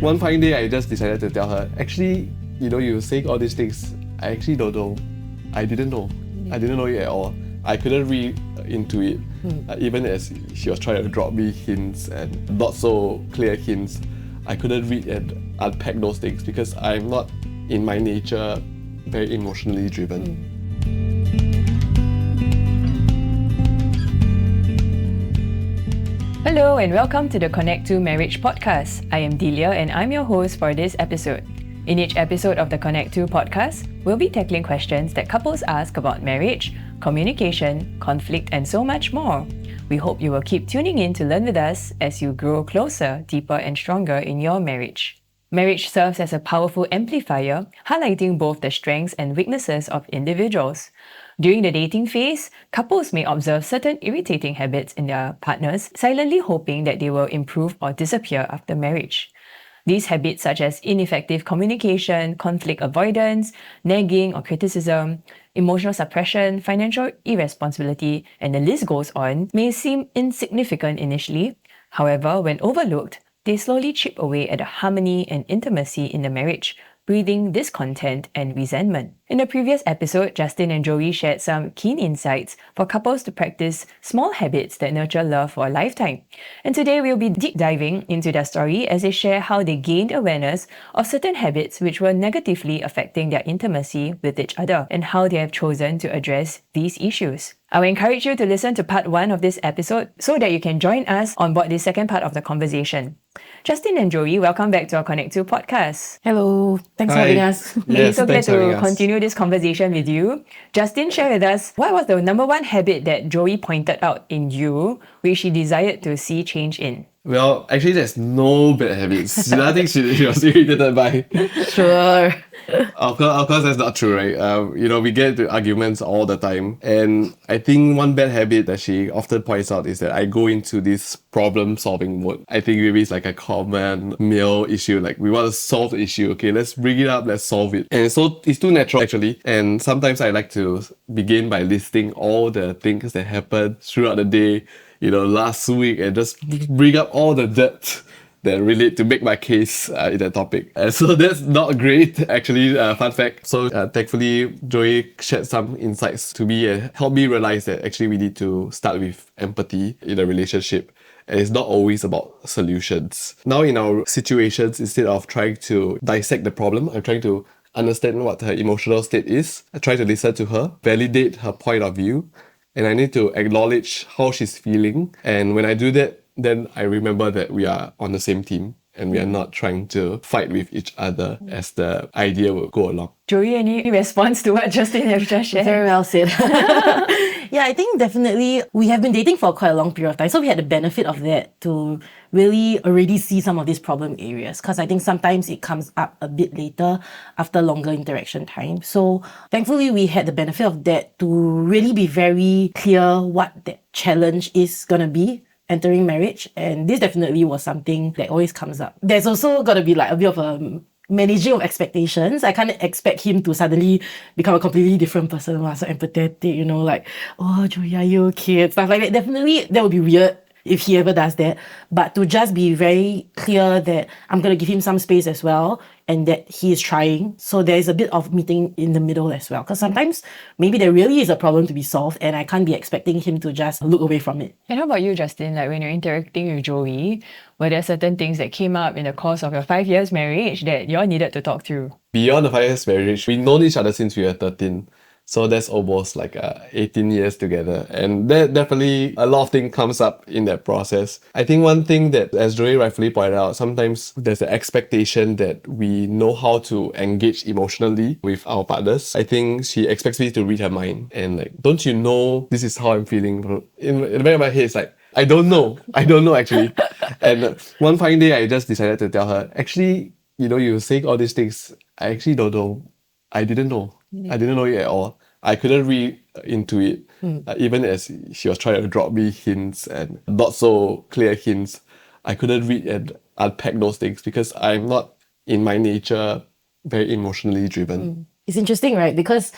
One fine day, I just decided to tell her, actually, you saying all these things, I actually don't know. I didn't know. I didn't know it at all. I couldn't read into it, even as she was trying to drop me hints and not so clear hints. I couldn't read and unpack those things because I'm not, in my nature, very emotionally driven. Hello and welcome to the Connect to Marriage podcast. I am Delia and I'm your host for this episode. In each episode of the Connect to podcast, we'll be tackling questions that couples ask about marriage, communication, conflict, and so much more. We hope you will keep tuning in to learn with us as you grow closer, deeper, and stronger in your marriage. Marriage serves as a powerful amplifier, highlighting both the strengths and weaknesses of individuals. During the dating phase, couples may observe certain irritating habits in their partners, silently hoping that they will improve or disappear after marriage. These habits, such as ineffective communication, conflict avoidance, nagging or criticism, emotional suppression, financial irresponsibility, and the list goes on, may seem insignificant initially. However, when overlooked, they slowly chip away at the harmony and intimacy in the marriage, breeding discontent and resentment. In the previous episode, Justin and Joey shared some keen insights for couples to practice small habits that nurture love for a lifetime. And today we'll be deep diving into their story as they share how they gained awareness of certain habits which were negatively affecting their intimacy with each other and how they have chosen to address these issues. I will encourage you to listen to part 1 of this episode so that you can join us on board the second part of the conversation. Justin and Joey, welcome back to our Connect to podcast. Hello, thanks for having us. Yes, So glad thanks for having to us. continue this conversation with you. Justin, share with us what was the number one habit that Joey pointed out in you, which she desired to see change in. Well, actually, there's no bad habits. Nothing she was irritated by. Sure. Of course, that's not true, right? We get into arguments all the time. And I think one bad habit that she often points out is that I go into this problem-solving mode. I think maybe it's like a common male issue. Like, we want to solve the issue. Okay, let's bring it up, let's solve it. And so it's too natural, actually. And sometimes I like to begin by listing all the things that happened throughout the day, last week, and just bring up all the depth that relate to make my case in that topic. And so that's not great, actually, fun fact. So thankfully, Joey shared some insights to me and helped me realize that actually we need to start with empathy in a relationship. And it's not always about solutions. Now in our situations, instead of trying to dissect the problem, I'm trying to understand what her emotional state is. I try to listen to her, validate her point of view, and I need to acknowledge how she's feeling. And when I do that, then I remember that we are on the same team and we are not trying to fight with each other as the idea will go along. Joey, any response to what Justin has just shared? Very well said. Yeah, I think definitely we have been dating for quite a long period of time. So we had the benefit of that to really already see some of these problem areas. Because I think sometimes it comes up a bit later after longer interaction time. So thankfully we had the benefit of that to really be very clear what that challenge is going to be entering marriage. And this definitely was something that always comes up. There's also got to be like a bit of a managing of expectations. I can't expect him to suddenly become a completely different person, so empathetic, like, oh, Joey, are you okay? And stuff like that. Definitely, that would be weird if he ever does that. But to just be very clear that I'm going to give him some space as well and that he is trying. So there is a bit of meeting in the middle as well. Because sometimes maybe there really is a problem to be solved and I can't be expecting him to just look away from it. And how about you, Justin? Like when you're interacting with Joey, were there certain things that came up in the course of your 5 years marriage that you all needed to talk through? Beyond the 5 years marriage, we've known each other since we were 13. So that's almost like 18 years together. And that definitely, a lot of things comes up in that process. I think one thing that, as Joey rightfully pointed out, sometimes there's an expectation that we know how to engage emotionally with our partners. I think she expects me to read her mind. And like, don't you know this is how I'm feeling? In the back of my head, it's like, I don't know actually. And one fine day, I just decided to tell her, actually, you saying all these things, I actually don't know. I didn't know. I didn't know it at all. I couldn't read into it, even as she was trying to drop me hints and not so clear hints. I couldn't read and unpack those things because I'm not, in my nature, very emotionally driven. It's interesting, right? Because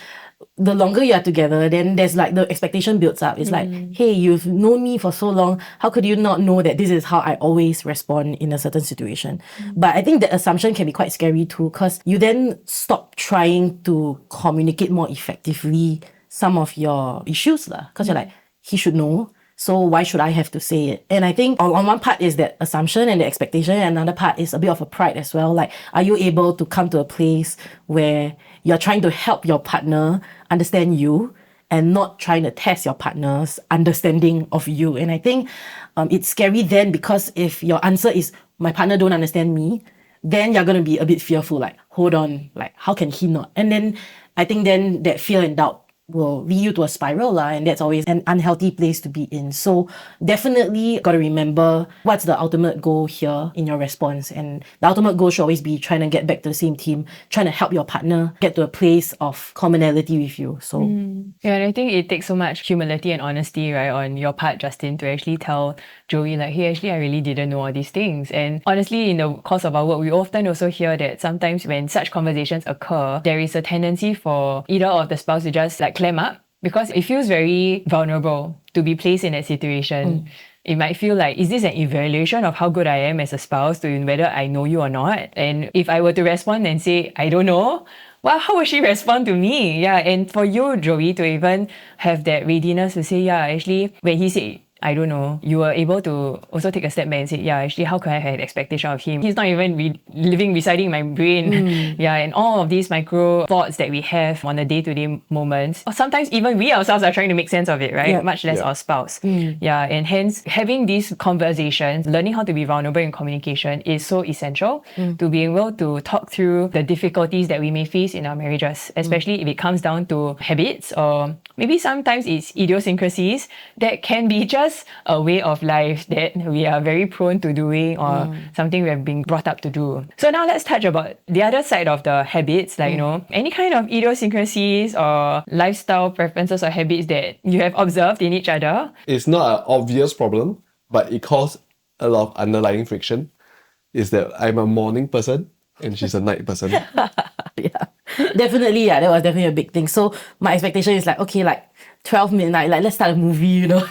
the longer you are together, then there's like the expectation builds up. It's like, hey, you've known me for so long. How could you not know that this is how I always respond in a certain situation? But I think that assumption can be quite scary too, because you then stop trying to communicate more effectively some of your issues, because you're like, he should know. So why should I have to say it? And I think on one part is that assumption and the expectation, and another part is a bit of a pride as well. Like, are you able to come to a place where you're trying to help your partner understand you and not trying to test your partner's understanding of you? And I think it's scary then, because if your answer is, my partner don't understand me, then you're going to be a bit fearful, like, hold on, like, how can he not? And then I think then that fear and doubt will lead you to a spiral, and that's always an unhealthy place to be in. So definitely got to remember what's the ultimate goal here in your response. And the ultimate goal should always be trying to get back to the same team, trying to help your partner get to a place of commonality with you. So yeah, and I think it takes so much humility and honesty, right, on your part, Justin, to actually tell Joey, like, hey, actually, I really didn't know all these things. And honestly, in the course of our work, we often also hear that sometimes when such conversations occur, there is a tendency for either of the spouse to just like clam up, because it feels very vulnerable to be placed in that situation. It might feel like, is this an evaluation of how good I am as a spouse to whether I know you or not? And if I were to respond and say, I don't know, well, how would she respond to me? Yeah, and for you, Joey, to even have that readiness to say, yeah, actually, when he said, I don't know, you were able to also take a step back and say, yeah, actually, how can I have an expectation of him? He's not even living residing my brain. Yeah, and all of these micro thoughts that we have on a day-to-day moments, or sometimes even we ourselves are trying to make sense of it, right? Much less our spouse. Yeah, and hence having these conversations, learning how to be vulnerable in communication is so essential to be able to talk through the difficulties that we may face in our marriages, especially if it comes down to habits, or maybe sometimes it's idiosyncrasies that can be just a way of life that we are very prone to doing, or something we have been brought up to do. So now let's touch about the other side of the habits, like, you know, any kind of idiosyncrasies or lifestyle preferences or habits that you have observed in each other. It's not an obvious problem, but it caused a lot of underlying friction. Is that I'm a morning person and she's a night person. yeah, definitely, that was definitely a big thing. So my expectation is like, okay, like 12 midnight, like let's start a movie, you know.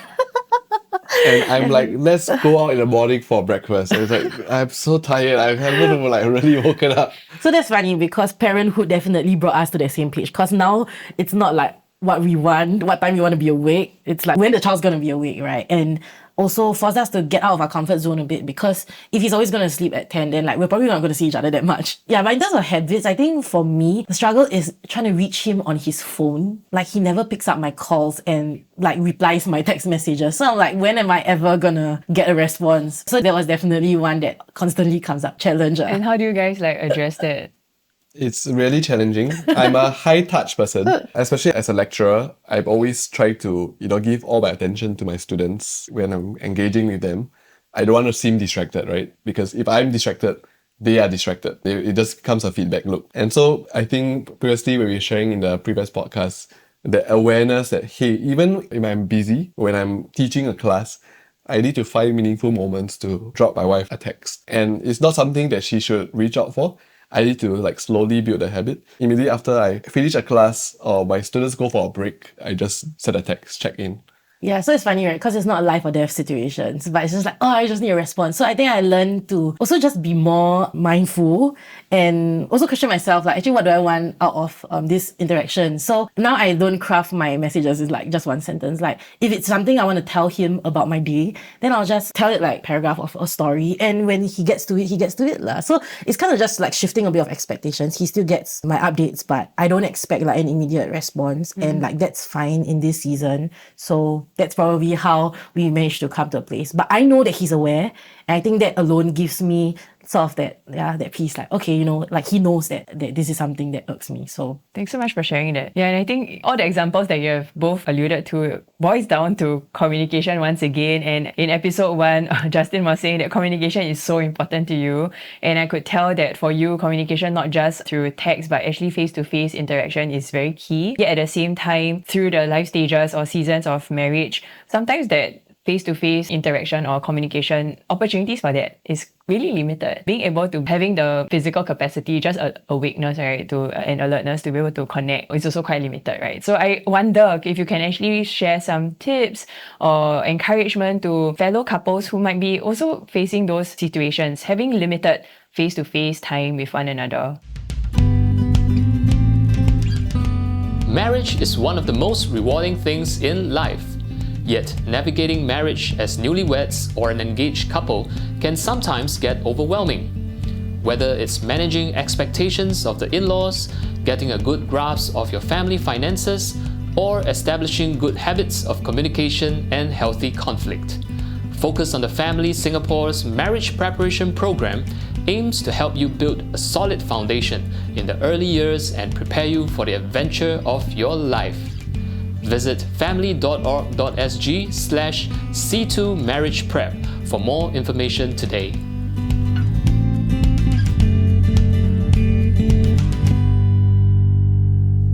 And I'm like, let's go out in the morning for breakfast. And it's like, I'm so tired. I haven't like really woken up. So that's funny, because parenthood definitely brought us to the same page. Because now it's not like what we want, what time we want to be awake. It's like when the child's going to be awake, right? And also force us to get out of our comfort zone a bit, because if he's always going to sleep at 10, then like we're probably not going to see each other that much. Yeah, but in terms of habits, I think for me, the struggle is trying to reach him on his phone. Like, he never picks up my calls and like replies my text messages. So I'm like, when am I ever gonna get a response? So that was definitely one that constantly comes up, challenge. And how do you guys like address that? It's really challenging. I'm a high-touch person, especially as a lecturer. I've always tried to, give all my attention to my students when I'm engaging with them. I don't want to seem distracted, right? Because if I'm distracted, they are distracted. It just becomes a feedback loop. And so I think previously when we were sharing in the previous podcast, the awareness that, hey, even if I'm busy, when I'm teaching a class, I need to find meaningful moments to drop my wife a text. And it's not something that she should reach out for. I need to like slowly build a habit. Immediately after I finish a class or my students go for a break, I just send a text, check in. Yeah, so it's funny, right? Because it's not a life or death situations, but it's just like, I just need a response. So I think I learned to also just be more mindful and also question myself, like, actually, what do I want out of this interaction? So now I don't craft my messages as like just one sentence. Like, if it's something I want to tell him about my day, then I'll just tell it like paragraph of a story. And when he gets to it, he gets to it. So it's kind of just like shifting a bit of expectations. He still gets my updates, but I don't expect like an immediate response. And like, that's fine in this season. So that's probably how we managed to come to a place. But I know that he's aware, and I think that alone gives me sort of that peace, like, okay, like he knows that this is something that irks me. So thanks so much for sharing that. Yeah, and I think all the examples that you have both alluded to boils down to communication once again. And in episode 1, Justin was saying that communication is so important to you. And I could tell that for you, communication, not just through text, but actually face-to-face interaction is very key. Yet at the same time, through the life stages or seasons of marriage, sometimes that face-to-face interaction or communication, opportunities for that is really limited. Being able to having the physical capacity, just a awakeness, right, to and alertness to be able to connect is also quite limited, right? So I wonder if you can actually share some tips or encouragement to fellow couples who might be also facing those situations, having limited face-to-face time with one another. Marriage is one of the most rewarding things in life. Yet, navigating marriage as newlyweds or an engaged couple can sometimes get overwhelming. Whether it's managing expectations of the in-laws, getting a good grasp of your family finances, or establishing good habits of communication and healthy conflict. Focus on the Family Singapore's Marriage Preparation Program aims to help you build a solid foundation in the early years and prepare you for the adventure of your life. Visit family.org.sg/C2 Marriage Prep for more information today.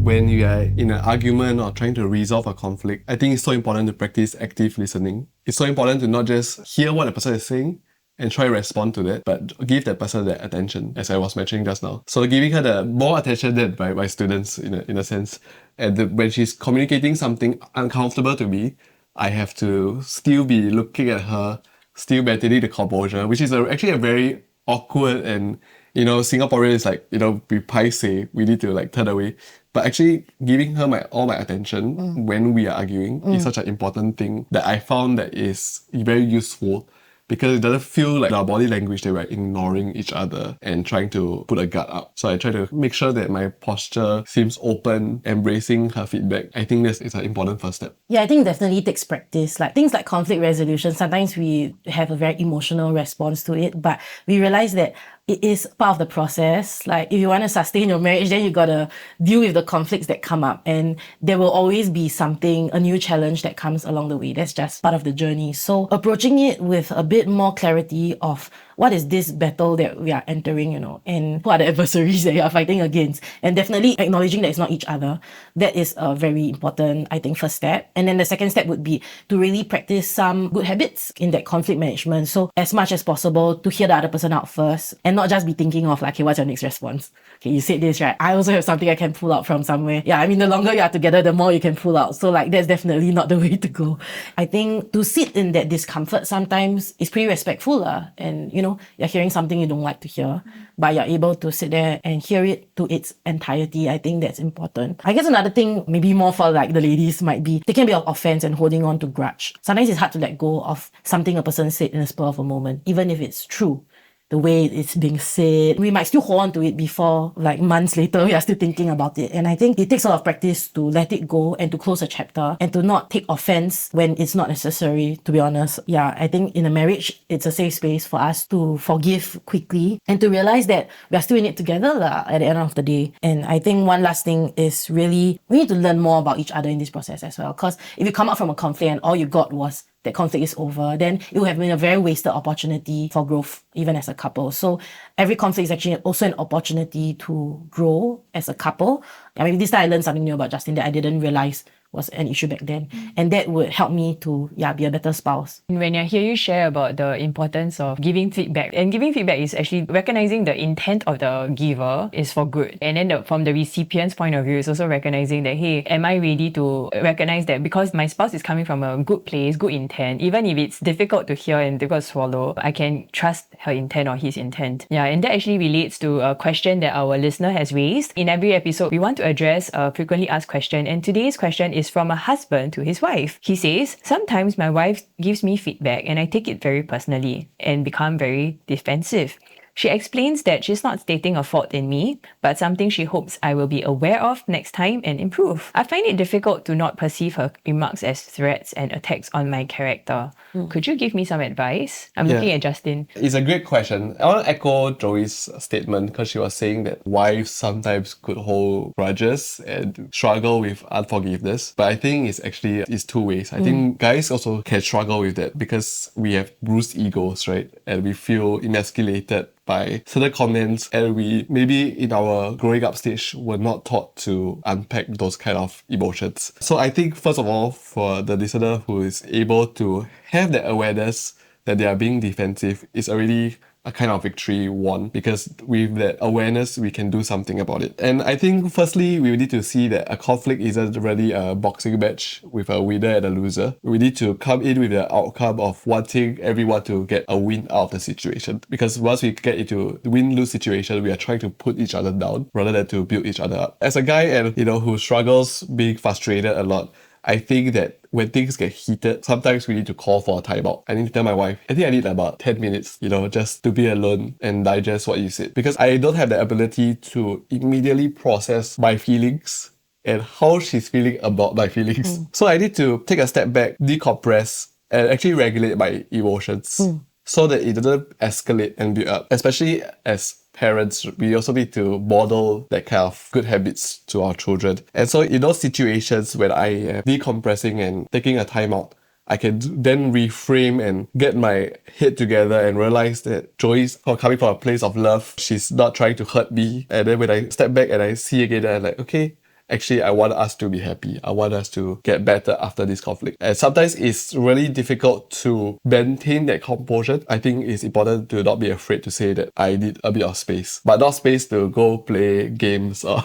When you are in an argument or trying to resolve a conflict, I think it's so important to practice active listening. It's so important to not just hear what the person is saying and try to respond to that, but give that person that attention, as I was mentioning just now. So giving her the more attention than by students in a sense. And when she's communicating something uncomfortable to me, I have to still be looking at her, still maintaining the composure, which is actually a very awkward and, Singaporean is like, we paiseh, we need to like turn away. But actually giving her all my attention when we are arguing is such an important thing that I found that is very useful, because it doesn't feel like our body language that we're ignoring each other and trying to put a guard up. So I try to make sure that my posture seems open, embracing her feedback. I think this is an important first step. Yeah, I think it definitely takes practice. Like things like conflict resolution, sometimes we have a very emotional response to it, but we realize that it is part of the process. Like if you want to sustain your marriage, then you gotta deal with the conflicts that come up, and there will always be a new challenge that comes along the way. That's just part of the journey. So approaching it with a bit more clarity of what is this battle that we are entering, and who are the adversaries that you are fighting against, and definitely acknowledging that it's not each other. That is a very important, I think, first step. And then the second step would be to really practice some good habits in that conflict management. So as much as possible to hear the other person out first and not just be thinking of like, okay, what's your next response? Okay, you said this, right? I also have something I can pull out from somewhere. Yeah, I mean, the longer you are together, the more you can pull out. So like, that's definitely not the way to go. I think to sit in that discomfort sometimes is pretty respectful. And, you're hearing something you don't like to hear, but you're able to sit there and hear it to its entirety. I think that's important. I guess another thing, maybe more for like the ladies, might be taking a bit of offense and holding on to grudge. Sometimes it's hard to let go of something a person said in a spur of a moment, even if it's true. The way it's being said, we might still hold on to it before, like months later, we are still thinking about it. And I think it takes a lot of practice to let it go and to close a chapter and to not take offense when it's not necessary, to be honest. Yeah, I think in a marriage, it's a safe space for us to forgive quickly and to realize that we are still in it together at the end of the day. And I think one last thing is really, we need to learn more about each other in this process as well. Because if you come out from a conflict and all you got was that conflict is over, then it would have been a very wasted opportunity for growth, even as a couple. So every conflict is actually also an opportunity to grow as a couple. I mean, this time I learned something new about Justin that I didn't realize was an issue back then. And that would help me to be a better spouse. When I hear you share about the importance of giving feedback, and giving feedback is actually recognizing the intent of the giver is for good. And then from the recipient's point of view, it's also recognizing that, hey, am I ready to recognize that because my spouse is coming from a good place, good intent, even if it's difficult to hear and difficult to swallow, I can trust her intent or his intent. Yeah, and that actually relates to a question that our listener has raised. In every episode, we want to address a frequently asked question, and today's question is from a husband to his wife. He says, sometimes my wife gives me feedback and I take it very personally and become very defensive. She explains that she's not stating a fault in me, but something she hopes I will be aware of next time and improve. I find it difficult to not perceive her remarks as threats and attacks on my character. Could you give me some advice? I'm looking at Justin. It's a great question. I want to echo Joey's statement because she was saying that wives sometimes could hold grudges and struggle with unforgiveness. But I think it's two ways. I think guys also can struggle with that because we have bruised egos, right? And we feel emasculated by certain comments, and we maybe in our growing up stage were not taught to unpack those kind of emotions. So I think first of all, for the listener who is able to have that awareness that they are being defensive, is already a kind of victory won, because with that awareness we can do something about it. And I think firstly we need to see that a conflict isn't really a boxing match with a winner and a loser. We need to come in with the outcome of wanting everyone to get a win out of the situation, because once we get into the win-lose situation, we are trying to put each other down rather than to build each other up. As a guy and who struggles being frustrated a lot, I think that when things get heated, sometimes we need to call for a timeout. I need to tell my wife, I think I need about 10 minutes, just to be alone and digest what you said. Because I don't have the ability to immediately process my feelings and how she's feeling about my feelings. So I need to take a step back, decompress, and actually regulate my emotions so that it doesn't escalate and build up. Especially as parents, we also need to model that kind of good habits to our children. And so in those situations when I am decompressing and taking a time out, I can then reframe and get my head together and realize that Joey's coming from a place of love. She's not trying to hurt me. And then when I step back and I see again, I'm like, okay, actually, I want us to be happy. I want us to get better after this conflict. And sometimes it's really difficult to maintain that composure. I think it's important to not be afraid to say that I need a bit of space, but not space to go play games or,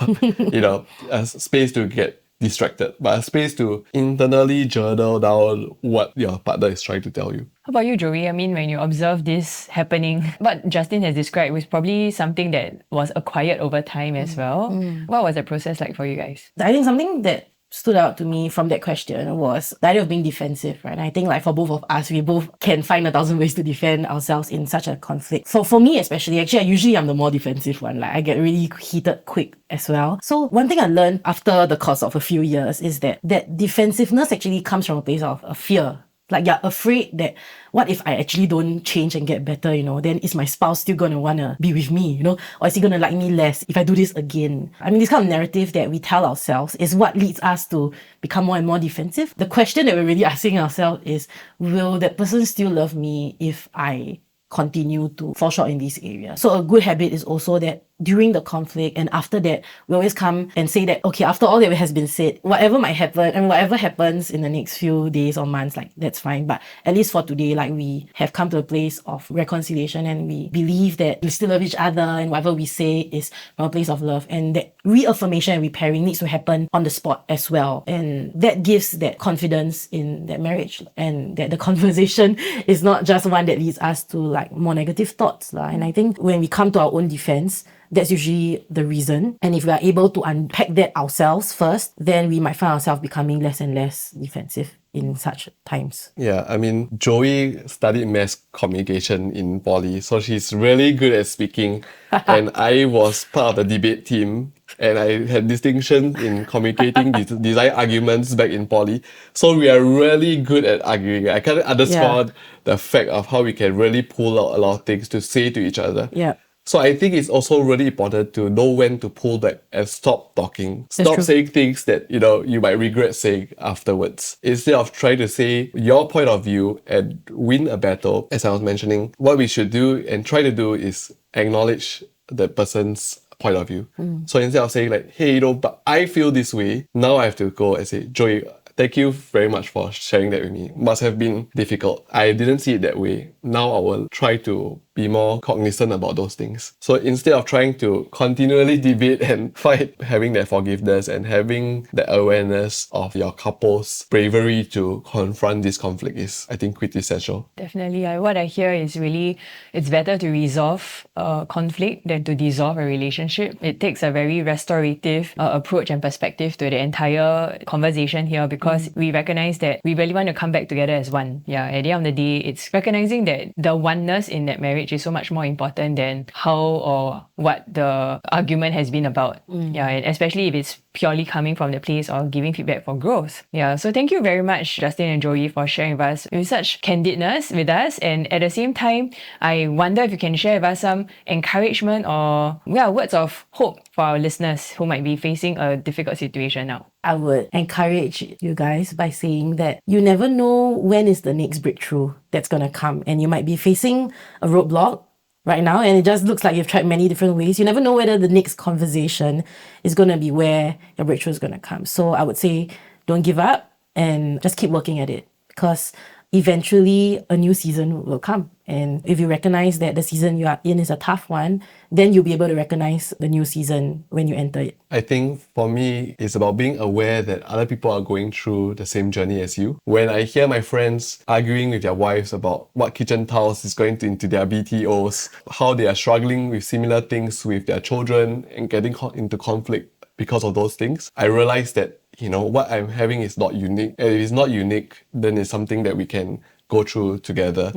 a space to get distracted, but a space to internally journal down what your partner is trying to tell you. How about you, Joey? I mean, when you observe this happening, what Justin has described was probably something that was acquired over time as well. What was the process like for you guys? I think something that stood out to me from that question was the idea of being defensive, right? And I think for both of us, we both can find 1,000 ways to defend ourselves in such a conflict. For me especially, actually, I'm the more defensive one. I get really heated quick as well. So one thing I learned after the course of a few years is that defensiveness actually comes from a place of a fear. You're afraid that what if I actually don't change and get better, then is my spouse still going to want to be with me, or is he going to like me less if I do this again? I mean, this kind of narrative that we tell ourselves is what leads us to become more and more defensive. The question that we're really asking ourselves is, will that person still love me if I continue to fall short in these areas? So a good habit is also that during the conflict and after that, we always come and say that, okay, after all that has been said, whatever might happen and whatever happens in the next few days or months, that's fine. But at least for today, we have come to a place of reconciliation and we believe that we still love each other and whatever we say is from a place of love. And that reaffirmation and repairing needs to happen on the spot as well. And that gives that confidence in that marriage, and that the conversation is not just one that leads us to more negative thoughts. And I think when we come to our own defense, that's usually the reason. And if we are able to unpack that ourselves first, then we might find ourselves becoming less and less defensive in such times. Yeah, I mean, Joey studied mass communication in poly, so she's really good at speaking. And I was part of the debate team, and I had distinction in communicating design arguments back in poly. So we are really good at arguing. I kind of underscore the fact of how we can really pull out a lot of things to say to each other. Yeah. So I think it's also really important to know when to pull back and stop talking. Stop saying things that, you might regret saying afterwards. Instead of trying to say your point of view and win a battle, as I was mentioning, what we should do and try to do is acknowledge the person's point of view. So instead of saying hey, but I feel this way, now I have to go and say, Joey, thank you very much for sharing that with me. Must have been difficult. I didn't see it that way. Now I will try to be more cognizant about those things. So instead of trying to continually debate and fight, having that forgiveness and having the awareness of your couple's bravery to confront this conflict is, I think, quintessential. Definitely. What I hear is really, it's better to resolve a conflict than to dissolve a relationship. It takes a very restorative approach and perspective to the entire conversation here, because we recognize that we really want to come back together as one. Yeah, at the end of the day, it's recognizing that the oneness in that marriage is so much more important than how or what the argument has been about. Yeah, and especially if it's purely coming from the place of giving feedback for growth. Yeah, so thank you very much, Justin and Joey, for sharing with us with such candidness with us. And at the same time, I wonder if you can share with us some encouragement or words of hope for our listeners who might be facing a difficult situation now. I would encourage you guys by saying that you never know when is the next breakthrough that's going to come, and you might be facing a roadblock right now, and it just looks like you've tried many different ways. You never know whether the next conversation is going to be where your breakthrough is going to come. So I would say don't give up and just keep working at it, because eventually a new season will come. And if you recognize that the season you are in is a tough one, then you'll be able to recognize the new season when you enter it. I think for me, it's about being aware that other people are going through the same journey as you. When I hear my friends arguing with their wives about what kitchen tiles is going into their BTOs, how they are struggling with similar things with their children and getting into conflict because of those things, I realize that, what I'm having is not unique. And if it's not unique, then it's something that we can go through together.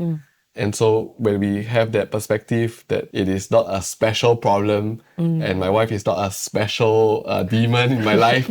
And so when we have that perspective that it is not a special problem and my wife is not a special demon in my life,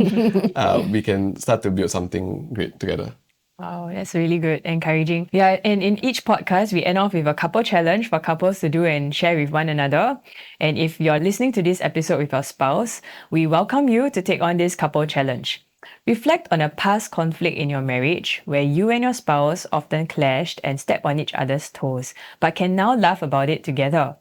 we can start to build something great together. Wow, that's really good, encouraging. Yeah, and in each podcast, we end off with a couple challenge for couples to do and share with one another. And if you're listening to this episode with your spouse, we welcome you to take on this couple challenge. Reflect on a past conflict in your marriage where you and your spouse often clashed and stepped on each other's toes, but can now laugh about it together.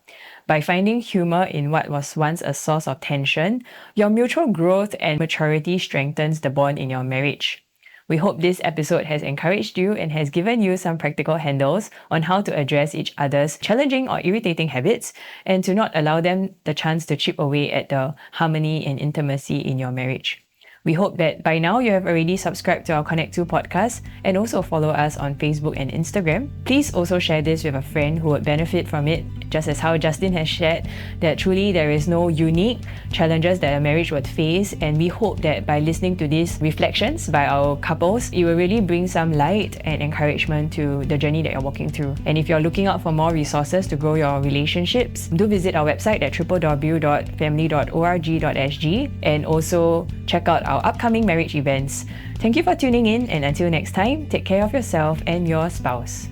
By finding humor in what was once a source of tension, your mutual growth and maturity strengthens the bond in your marriage. We hope this episode has encouraged you and has given you some practical handles on how to address each other's challenging or irritating habits and to not allow them the chance to chip away at the harmony and intimacy in your marriage. We hope that by now you have already subscribed to our Connect 2 podcast and also follow us on Facebook and Instagram. Please also share this with a friend who would benefit from it, just as how Justin has shared that truly there is no unique challenges that a marriage would face, and we hope that by listening to these reflections by our couples, it will really bring some light and encouragement to the journey that you're walking through. And if you're looking out for more resources to grow your relationships, do visit our website at www.family.org.sg and also check out our upcoming marriage events. Thank you for tuning in, and until next time, take care of yourself and your spouse.